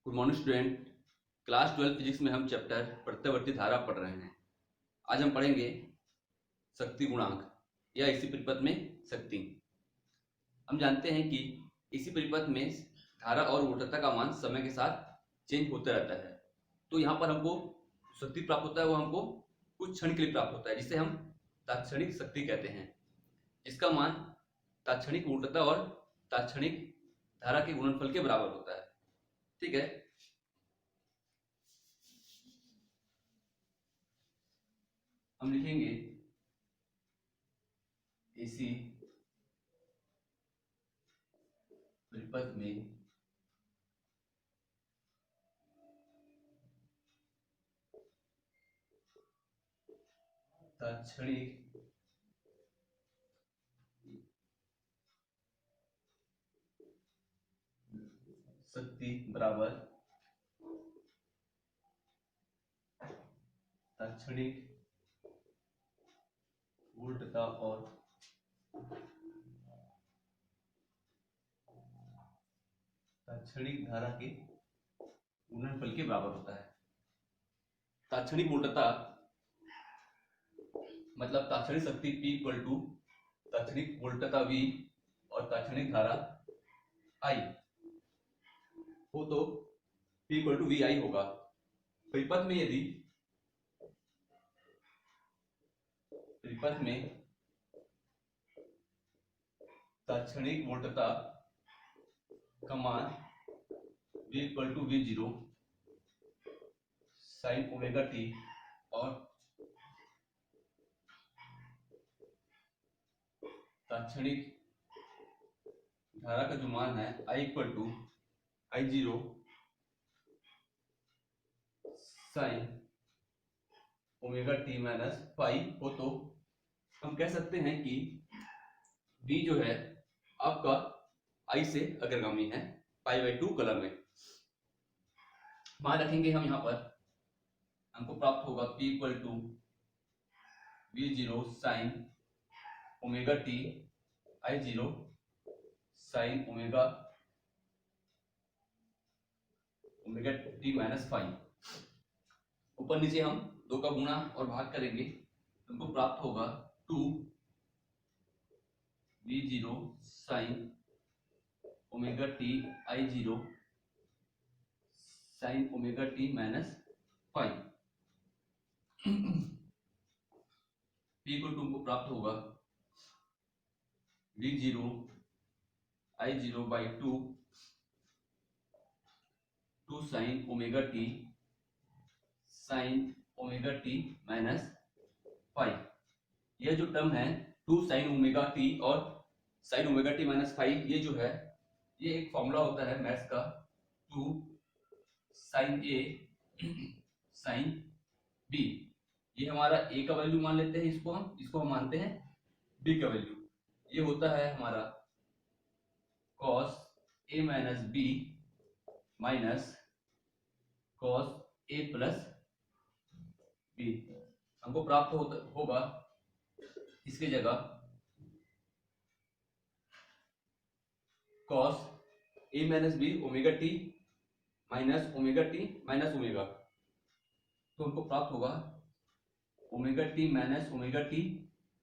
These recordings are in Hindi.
Good morning student. Class 12 physics में हम चैप्टर प्रत्यावर्ती धारा पढ़ रहे हैं। आज हम पढ़ेंगे शक्ति गुणांक या इसी परिपथ में शक्ति। हम जानते हैं कि इसी परिपथ में धारा और ऊर्ध्वता का मान समय के साथ चेंज होता रहता है। तो यहाँ पर हमको शक्ति प्राप्त होता है, वो हमको कुछ क्षण के लिए प्राप्त होता है, जिसे हम तात्क्षणिक शक्ति कहते हैं, जिसका मान तात्क्षणिक ऊर्ध्वता और तात्क्षणिक धारा के गुणनफल के बराबर होता है। ठीक है, हम लिखेंगे इसी परिपथ में तात्क्षणिक शक्ति बराबर तात्क्षणिक ऊर्ध्वता और तात्क्षणिक धारा के गुणनफल के बराबर होता है। तात्क्षणिक ऊर्ध्वता मतलब तात्क्षणिक शक्ति P इक्वल टू तात्क्षणिक ऊर्ध्वता V और तात्क्षणिक धारा I हो तो P इक्वल टू VI होगा। परिपथ में यदि परिपथ में तात्क्षणिक ऊर्ध्वता का मान V equal to V0 sine omega t और तात्क्षणिक धारा का जो मान है I equal to I0 sine omega t minus pi हो तो हम कह सकते हैं कि V जो है आपका I से अग्रगामी है π/2 कलम में। मान रखेंगे हम यहाँ पर, हमको प्राप्त होगा P equal to V0 sine omega t I0 sine omega t minus five. ऊपर नीचे हम दो का गुणा और भाग करेंगे, हमको प्राप्त होगा 2 V0 sine omega t I0 sine omega t minus five. P equal to हमको प्राप्त होगा V0 I0 by 2 sine omega t sine omega t minus five. यह जो टर्म है 2 साइन ओमेगा t और sine omega t minus five, ये जो है ये एक फॉर्मूला होता है मैथ्स का, 2 साइन a साइन b। ये हमारा a का वैल्यू मान लेते हैं, इसको हम मानते हैं b का वैल्यू। ये होता है हमारा cos a minus b minus cos a plus b। हमको प्राप्त होगा इसकी जगह cos a minus b omega t minus omega t minus omega, तो हमको प्राप्त होगा omega t minus omega t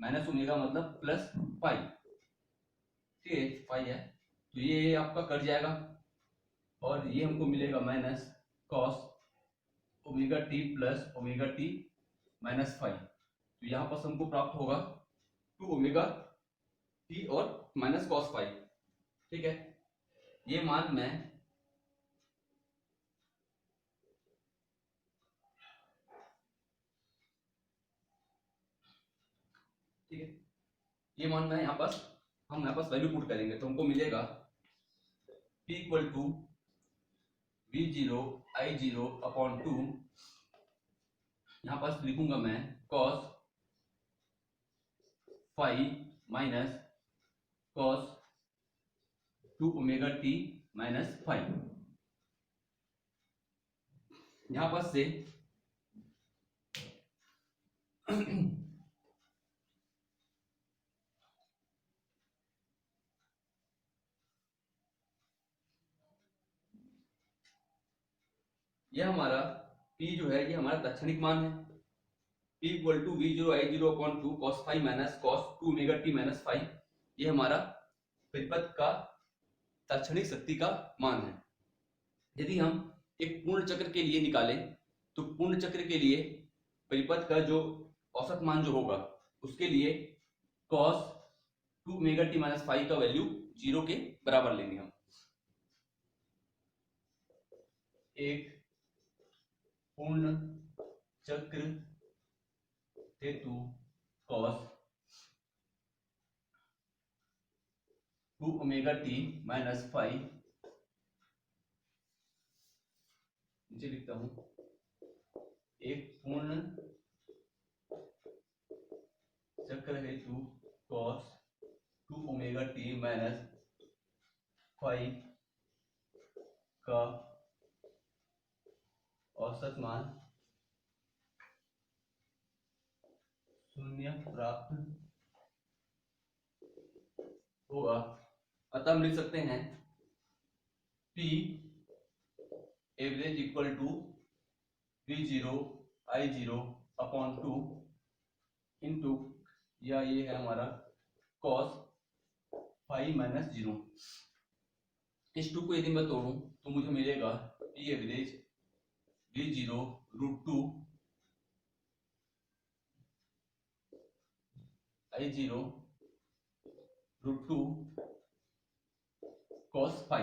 minus omega मतलब प्लस पाई। ठीक है, पाई है तो ये आपका कट जाएगा और ये हमको मिलेगा minus cos omega t plus omega t minus five. तो यहाँ पर हमको प्राप्त होगा 2 ओमेगा t और माइनस cos फाइव। ठीक है, ये मान मैं ठीक है, ये मान मैं यहाँ पास हम यहाँ पास वैल्यू पुट करेंगे तो हमको मिलेगा P equal to V0 I0 upon 2, यहाँ पास लिखूंगा मैं cos five minus cos 2 omega t minus five. यहाँ पास से यह हमारा P जो है ये हमारा तात्क्षणिक मान है। P equal to V0 I0 upon 2 cos phi minus cos 2 omega t minus phi, ये हमारा परिपथ का तात्क्षणिक शक्ति का मान है। यदि हम एक पूर्ण चक्र के लिए निकालें तो पूर्ण चक्र के लिए परिपथ का जो औसत मान जो होगा उसके लिए cos 2 omega t minus phi का वैल्यू 0 के बराबर लेंगे हम। एक पूर्ण चक्र हेतु cos 2 omega t minus phi, नीचे लिखता हूं, एक पूर्ण चक्र हेतु cos 2 omega t minus phi का औसत मान 0 प्राप्त होगा। अतः हम लिख सकते हैं P average equal to V0 I0 upon 2 into, या ये है हमारा cos phi माइनस 0। इस 2 को यदि मैं तोड़ूं तो मुझे मिलेगा P average V0 root 2 I0 root 2 cos phi।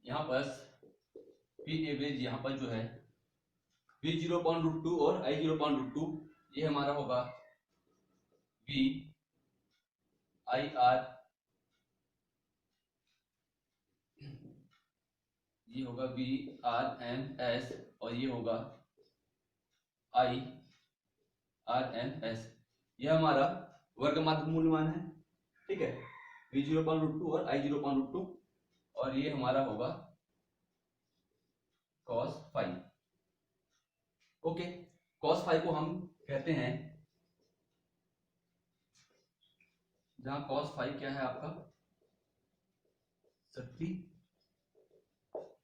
यहाँ पर P एवरेज यहाँ पर जो है V0 अपॉन रूट 2 और I0 अपॉन रूट 2, ये हमारा होगा V I R, ये होगा V R M S और ये होगा I R M S। यह हमारा वर्ग माध्य मूल मान है, ठीक है, V0 अपॉन रूट 2 और I0 अपॉन रूट 2, और ये हमारा होगा cos phi। Okay, cos phi को हम कहते हैं, जहां cos phi क्या है आपका शक्ति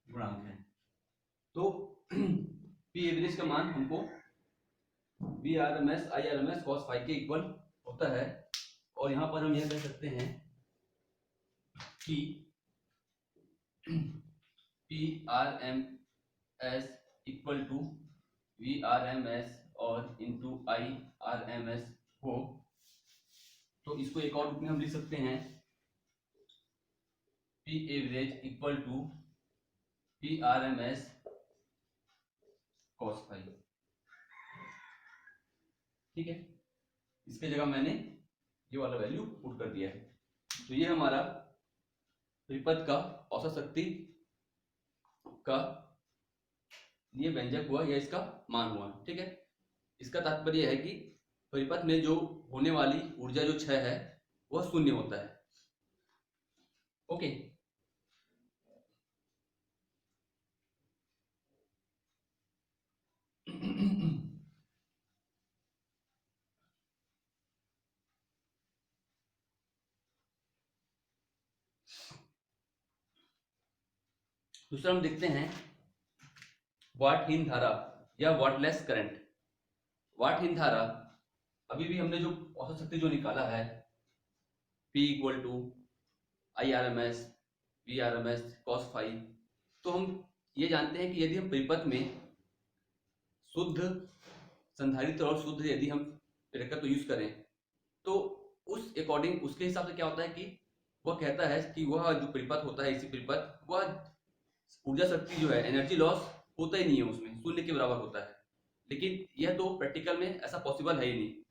गुणांक है। तो P एवरेज का मान हमको VRMS IRMS cos phi के इक्वल होता है, और यहां पर हम यह कह सकते हैं कि PRMS इक्वल टू VRMS और इंटू IRMS हो। तो इसको एक और रूप में हम लिख सकते हैं P average equal to PRMS cos phi, ठीक है। इसके जगह मैंने ये वाला वैल्यू पुट कर दिया है। तो ये हमारा परिपथ का औसत शक्ति का ये व्यंजक हुआ या इसका मान हुआ, ठीक है। इसका तात्पर्य है कि परिपथ में जो होने वाली ऊर्जा जो क्षय है वह शून्य होता है। ओके, दूसरा हम देखते हैं वाटहीन धारा या वाटलेस करंट। वाटहीन धारा, अभी भी हमने जो औसत शक्ति जो निकाला है P equal to IRMS VRMS cos phi, तो हम ये जानते हैं कि यदि हम परिपथ में शुद्ध संधारित्र और शुद्ध यदि हम प्रेरकत्व तो यूज करें तो उस अकॉर्डिंग उसके हिसाब से क्या होता है कि वह कहता है कि वह जो परिपथ होता है, इसी परिपथ, वह ऊर्जा शक्ति जो है एनर्जी लॉस होता ही नहीं है, उसमें शून्य के बराबर होता है। लेकिन यह तो प्रैक्टिकल में ऐसा पॉसिबल है ही नहीं,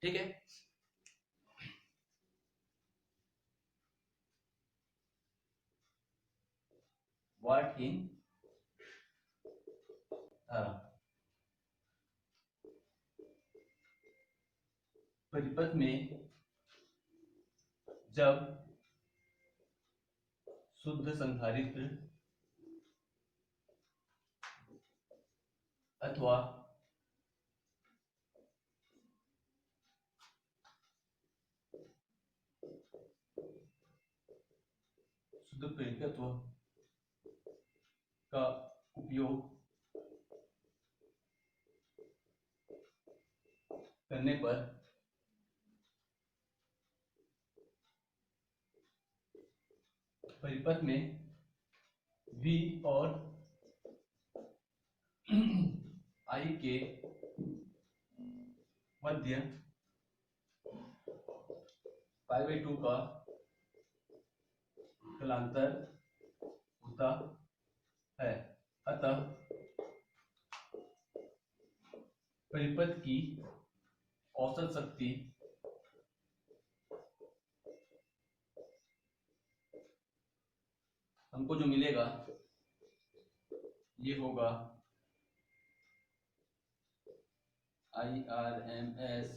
ठीक है। वाटहीन धारा परिपथ में जब शुद्ध संधारित्र अथवा शुद्ध प्रेरकत्व का उपयोग करने पर परिपथ में V और I के मध्य π/2 का कलांतर होता है। अतः परिपथ की औसत शक्ति हमको जो मिलेगा ये होगा IRMS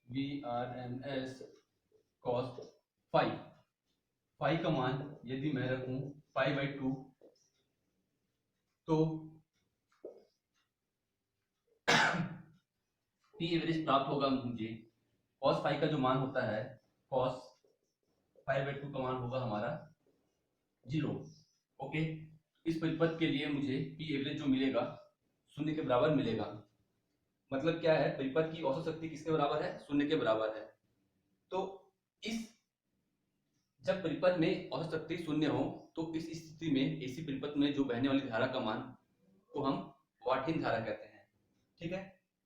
VRMS cos phi. Phi का मान यदि मैं रखूं π/2 तो P एवरेज प्राप्त होगा मुझे। cos फाई का जो मान होता है cos π/2 का मान होगा हमारा 0। ओके, इस परिपथ के लिए मुझे P एवरेज जो मिलेगा 0 के बराबर मिलेगा। मतलब क्या है, परिपथ की औसत शक्ति किसके बराबर है? 0 के बराबर है। तो इस जब परिपथ में औसत शक्ति 0 हो तो इस स्थिति में एसी परिपथ में जो बहने वाली धारा का मान को हम वाटहीन धारा कहते हैं। ठीक है,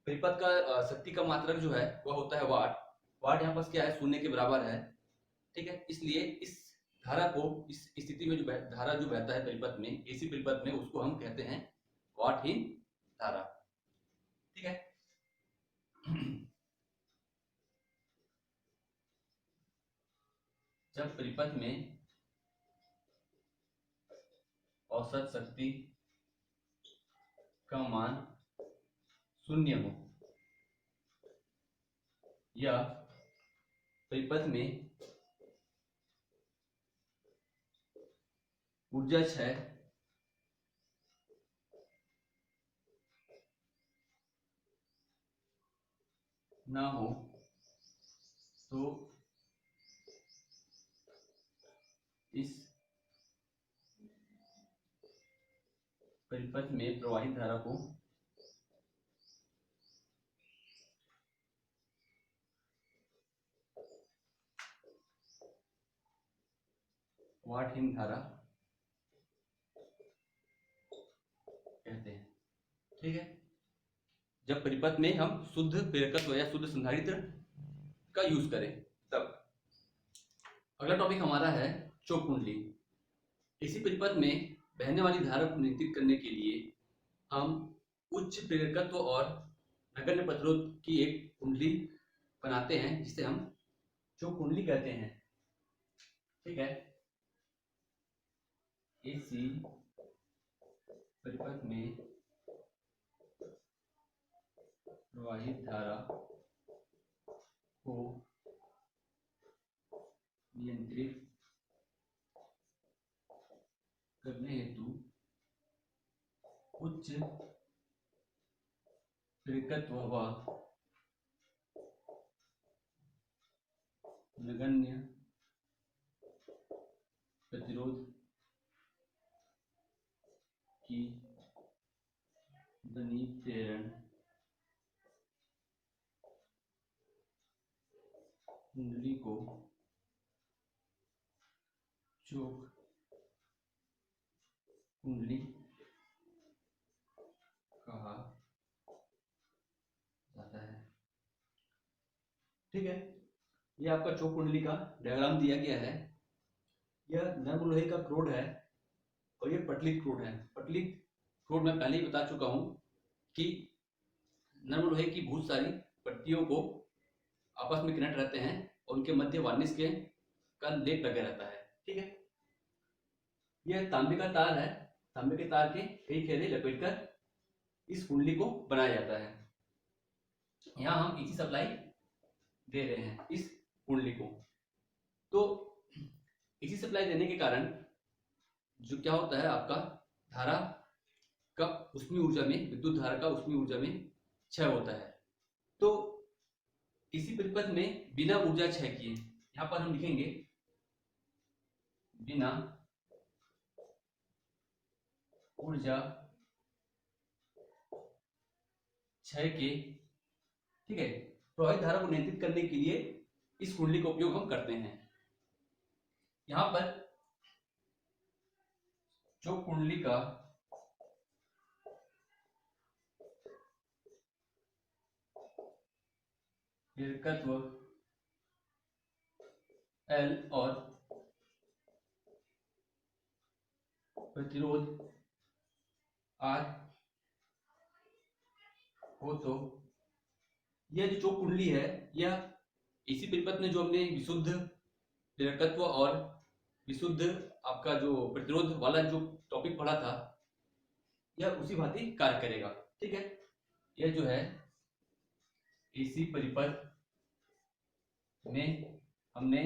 परिपथ का शक्ति का मात्रक जो है वह होता है वाट। वाट यहाँ पास क्या है? 0 के बराबर है। ठीक है, इसलिए इस धारा को, इस स्थिति में जो धारा जो बहता है परिपथ में, एसी परिपथ में, उसको हम कहते हैं वाटहीन धारा। ठीक है, जब परिपथ में औसत शक्ति का मान 0 हो या परिपथ में ऊर्जा क्षय ना हो तो इस परिपथ में प्रवाहित धारा को वाटहीन धारा कहते हैं। ठीक है, जब परिपथ में हम शुद्ध प्रेरकत्व या शुद्ध संधारित्र का यूज करें तब। अगला टॉपिक हमारा है चोक कुंडली। इसी परिपथ में बहने वाली धारा को नियंत्रित करने के लिए हम उच्च प्रेरकत्व और नगण्य प्रतिरोध की एक कुंडली बनाते हैं जिसे हम चोक कुंडली कहते हैं। ठीक है, एसी परिपथ में प्रवाहित धारा को नियंत्रित करने हेतु उच्च प्रेरकत्व व नगण्य प्रतिरोध की ध्वनि प्रेरण कुंडली को चोक कुंडली कहा जाता है। ठीक है, ये आपका चोक कुंडली का डायग्राम दिया गया है। यह नर्म लोहे का क्रोड है और ये पटलित क्रोड है। पटलित क्रोड मैं पहले ही बता चुका हूं कि नर्म लोहे की बहुत सारी पट्टियों को आपस में कनेक्ट रहते हैं और उनके मध्य वार्निश के का लेप लगा रहता है। ठीक है, यह तांबे का तार है। तांबे के तार के कई घेरे लपेटकर इस कुंडली को बनाया जाता है। यहाँ हम एसी सप्लाई दे रहे हैं इस कुंडली को। तो एसी सप्लाई देने के कारण जो क्या होता है, आपका धारा का ऊष्मीय ऊर्जा में, विद्युत धारा का ऊष्मीय ऊर्जा में क्षय होता है। तो इसी परिपथ में बिना ऊर्जा क्षय किए यहाँ पर हम लिखेंगे बिना ऊर्जा क्षय के, ठीक है, प्रवाहित धारा को नियंत्रित करने के लिए इस कुंडली का उपयोग हम करते हैं। यहां पर जो कुंडली का प्रेरकत्व L और प्रतिरोध R हो, तो यह जो कुंडली है, यह इसी परिपथ में जो हमने विशुद्ध प्रेरकत्व और विशुद्ध आपका जो प्रतिरोध वाला जो टॉपिक पढ़ा था, यह उसी भांति कार्य करेगा। ठीक है, यह जो है इसी परिपथ में हमने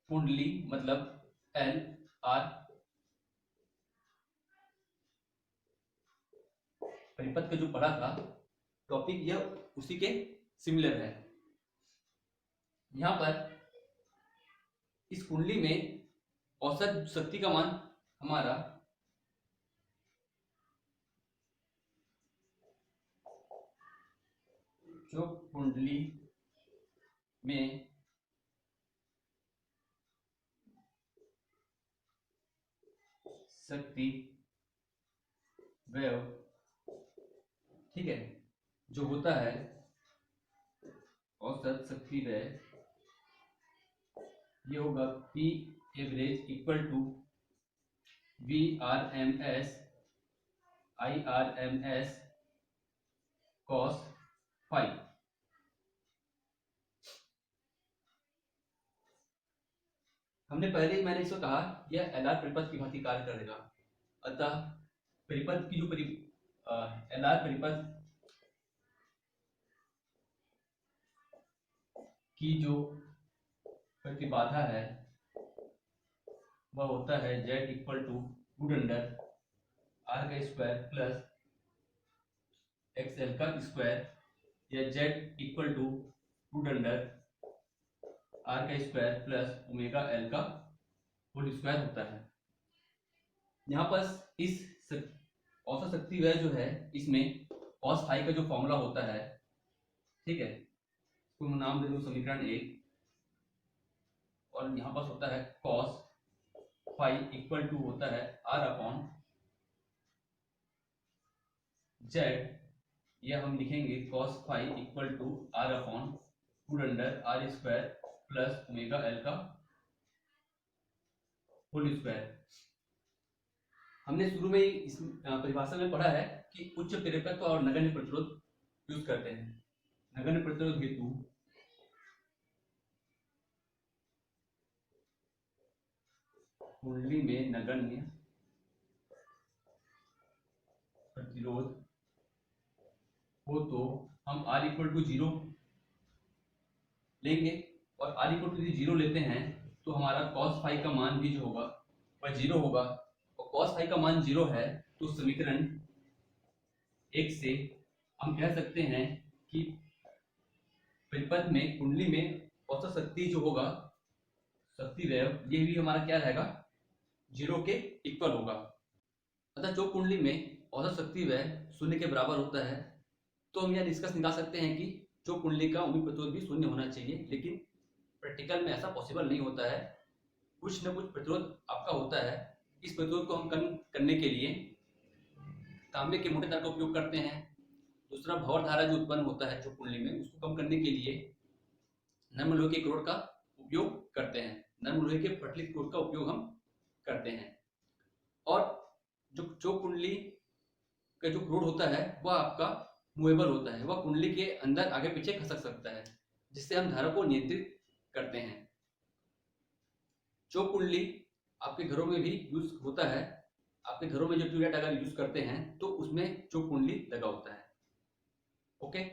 कुंडली मतलब L R परिपथ का जो पढ़ा था टॉपिक, यह उसी के सिमिलर है। यहां पर इस कुंडली में औसत शक्ति का मान हमारा जो कुंडली में शक्ति वेव, ठीक है, जो होता है औसत शक्ति वेव, ये होगा P average equal to VRMS IRMS cos phi। हमने पहले ही मैंने इसको कहा यह LR परिपथ की भांति कार्य करेगा। अतः परिपथ की जो LR परिपथ की जो प्रतिबाधा है वह होता है Z equal to root under R का स्क्वायर प्लस XL का स्क्वायर, या Z equal to root under R का स्क्वायर प्लस ओमेगा L का होल स्क्वायर होता है। यहाँ पर इस औसत शक्ति वह जो है, इसमें cos फाई का जो फॉर्मूला होता है, ठीक है, इसको मैं नाम दे दूं समीकरण 1, और यहाँ पर होता है cos फाई इक्वल टू होता है R अपॉन Z, यह हम लिखेंगे cos phi equal to R upon root under R square plus omega L का होल स्क्वायर। हमने शुरू में ही इस परिभाषा में पढ़ा है कि उच्च प्रेरकत्व और नगण्य प्रतिरोध यूज करते हैं। नगण्य प्रतिरोध हेतु कुंडली में नगण्य प्रतिरोध हो तो हम R इक्वल टू 0 लेंगे, और R इक्वल टू 0 लेते हैं तो हमारा cos फाई का मान भी जो होगा वह 0 होगा, और cos फाई का मान 0 है तो समीकरण 1 से हम कह सकते हैं कि परिपथ में कुंडली में औसत शक्ति जो होगा, शक्ति वेव, ये भी हमारा क्या रहेगा, 0 के इक्वल होगा। अतः जो कुंडली में औसत शक्ति वेव 0 के बराबर होता है तो हम यह निष्कर्ष निकाल सकते हैं कि जो कुंडली का उम्मीद प्रतिरोध भी 0 होना चाहिए, लेकिन प्रैक्टिकल में ऐसा पॉसिबल नहीं होता है। कुछ न कुछ प्रतिरोध आपका होता है। इस प्रतिरोध को हम कम करने के लिए तांबे के मोटे तार का उपयोग करते हैं। दूसरा, भंवर धारा जो उत्पन्न होता है जो कुंडली में, उसको कम करने के लिए नर्म लोहे के क्रोड का उपयोग करते हैं। नर्म लोहे के पटली क्रोड का उपयोग हम करते हैं। और जो कुंडली का जो क्रोड होता है वह आपका मूवेबल होता है, वह कुंडली के अंदर आगे पीछे खसक सकता है, जिससे हम धारा को नियंत्रित करते हैं। जो कुंडली आपके घरों में भी यूज होता है, आपके घरों में जो ट्यूबलाइट अगर यूज करते हैं तो उसमें जो कुंडली लगा होता है। ओके।